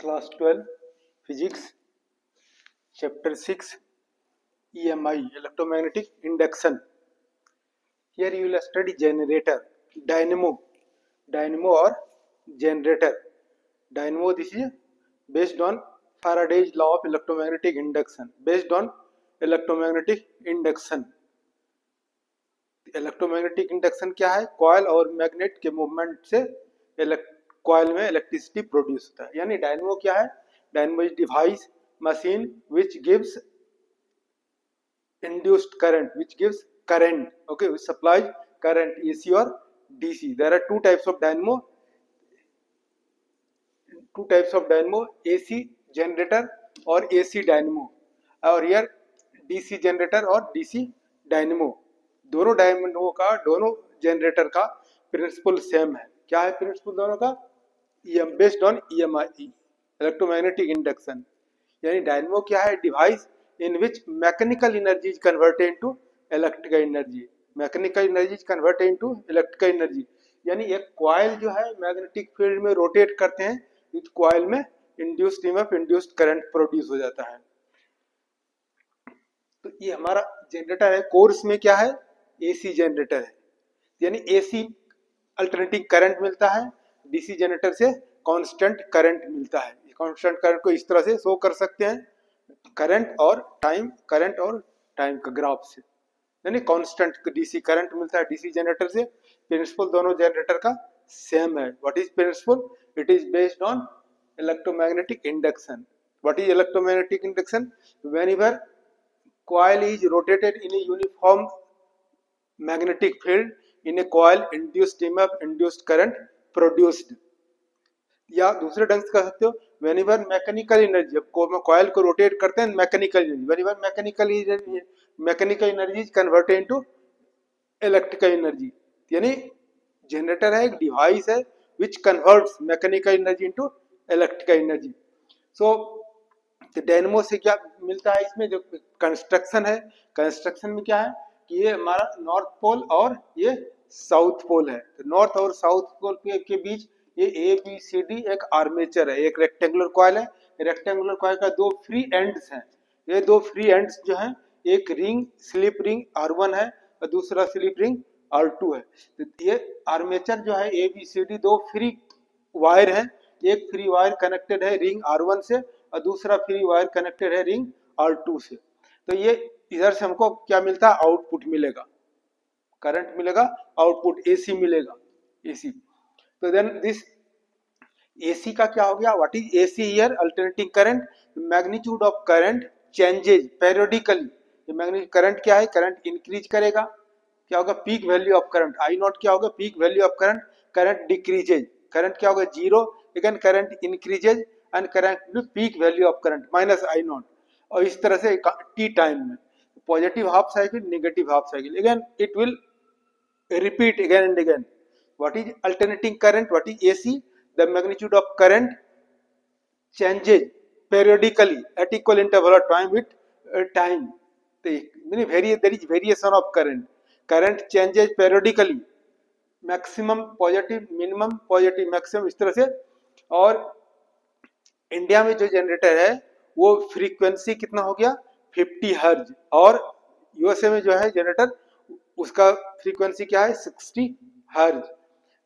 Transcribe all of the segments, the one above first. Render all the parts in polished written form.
Class 12 Physics Chapter 6 EMI Electromagnetic Induction. Here you will study generator, dynamo or generator. Dynamo, this is based on Faraday's law of electromagnetic induction. Based on electromagnetic induction. Electromagnetic induction क्या है? Coil और magnet के movement से coil में electricity produce होता है. यानी dynamo क्या है? Dynamo is device machine which gives induced current, which gives current, okay, which supplies current AC or DC. There are two types of dynamo, AC generator और AC dynamo, और here DC generator और DC dynamo. दोनों dynamo का, दोनों generator का principal same है. क्या है प्रिंसिपल दोनों का? Based on EMI, electromagnetic induction. यानी डायनेमो क्या है? Device in which mechanical energy is converted into electrical energy. Mechanical energy is converted into electrical energy. यानी एक कॉइल जो है मैग्नेटिक फील्ड में रोटेट करते हैं, इस कॉइल में induced EMF, induced current produce हो जाता है. तो ये हमारा जनरेटर है. कोर्स में क्या है? एसी जनरेटर है. यानी एसी अल्टरनेटिंग करंट मिलता है, डीसी जनरेटर से कांस्टेंट करंट मिलता है. कांस्टेंट करंट को इस तरह से शो कर सकते हैं, करंट और टाइम का ग्राफ से. यानी कांस्टेंट डीसी करंट मिलता है डीसी जनरेटर से. प्रिंसिपल दोनों जनरेटर का सेम है. What is principle? It is based on electromagnetic induction. What is electromagnetic induction? Whenever coil is rotated in a uniform magnetic field, in a coil induced EMF, induced current produced. या दूसरे ढंग से कह सकते हो, whenever mechanical energy, अब coil को rotate करते हैं mechanical energy, whenever mechanical energy is converted into electrical energy. यानी जनरेटर है, एक डिवाइस है which converts mechanical energy into electrical energy. So तो डायनेमो से क्या मिलता है? इसमें जो कंस्ट्रक्शन है, कंस्ट्रक्शन में क्या है कि ये हमारा नॉर्थ पोल और ये साउथ पोल है. तो नॉर्थ और साउथ पोल के बीच ये ABCD एक आर्मेचर है, एक रेक्टेंगुलर कॉइल है. रेक्टेंगुलर कॉइल का दो फ्री एंड्स हैं. ये दो फ्री एंड्स जो हैं, एक रिंग स्लिप रिंग R1 है और दूसरा स्लिप रिंग R2 है. तो ये आर्मेचर जो है ABCD दो फ्री वायर है. एक फ्री वायर कनेक्टेड है रिंग R1 से और दूसरा फ्री वायर कनेक्टेड है रिंग R2 से. तो ये इधर से हमको क्या मिलता है? आउटपुट मिलेगा, करंट मिलेगा, आउटपुट AC मिलेगा, AC. तो देन दिस AC का क्या हो गया? व्हाट इज AC हियर? Alternating current. Magnitude of current changes periodically. ये मैग्नेटिक करंट क्या है? करंट इंक्रीज करेगा. क्या होगा? Peak value of current I not क्या होगा? Peak value of current. Current decreases. Current क्या होगा? 0. Again current increases and current peak value of current minus I naught. और इस तरह से t टाइम में positive half cycle, negative half cycle. Again it will repeat again and again. What is alternating current? What is AC? The magnitude of current changes periodically at equal interval of time with time. meaning there is variation of current changes periodically, maximum positive, minimum positive, maximum, इस तरह से. और India में जो generator है वो frequency कितना हो गया? 50 हर्ज. और यूएसए में जो है जनरेटर, उसका फ्रीक्वेंसी क्या है? 60 हर्ज.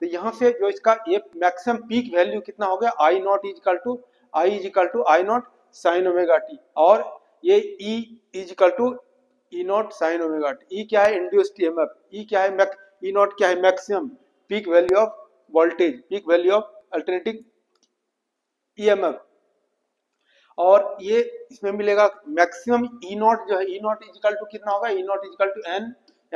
तो यहाँ से जो इसका ये मैक्सिमम पीक वैल्यू कितना हो गया? I naught is equal to I naught sine omega T. और ये E is equal to E naught sine omega T. E क्या है? Induced EMF. E क्या है? E नॉट क्या है? Maximum peak value of voltage, peak value of alternating EMF. और ये इसमें मिलेगा मैक्सिमम E नॉट जो है, E नॉट इजिकल टू कितना होगा? E naught is equal to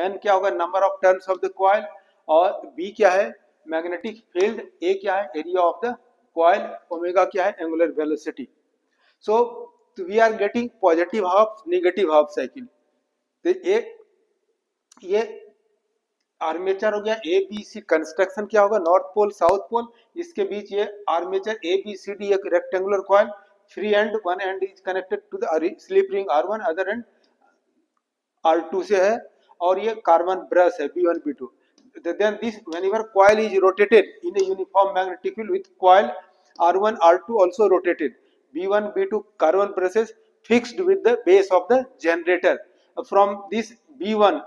N क्या होगा? Number of turns of the coil. और B क्या है? Magnetic field. A क्या है? Area of the coil. Omega क्या है? Angular velocity. So we are getting positive half, negative half cycle. तो ये आर्मेचर हो गया. ABC कंस्ट्रक्शन क्या होगा? नॉर्थ पोल, साउथ पोल, इसके बीच ये आर्मेचर ABCD एक rectangular coil. Free end, one end is connected to the slip ring R1, other end R2 से है. और ये कार्बन ब्रश है B1 B2. Then this whenever coil is rotated in a uniform magnetic field with coil R1 R2 also rotated, B1 B2 carbon brushes fixed with the base of the generator. From this B1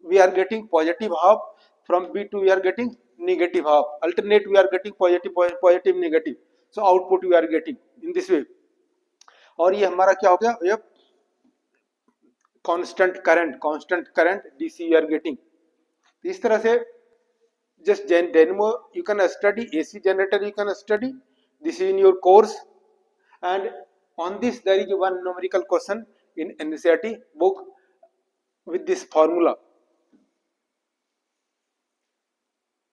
we are getting positive half, from B2 we are getting negative half, alternate we are getting positive negative, so output we are getting in this way. और ये हमारा क्या हो गया, ये constant current DC we are getting. इस तरह से just dynamo you can study, AC generator you can study, this is in your course. And on this there is one numerical question in NCERT book with this formula.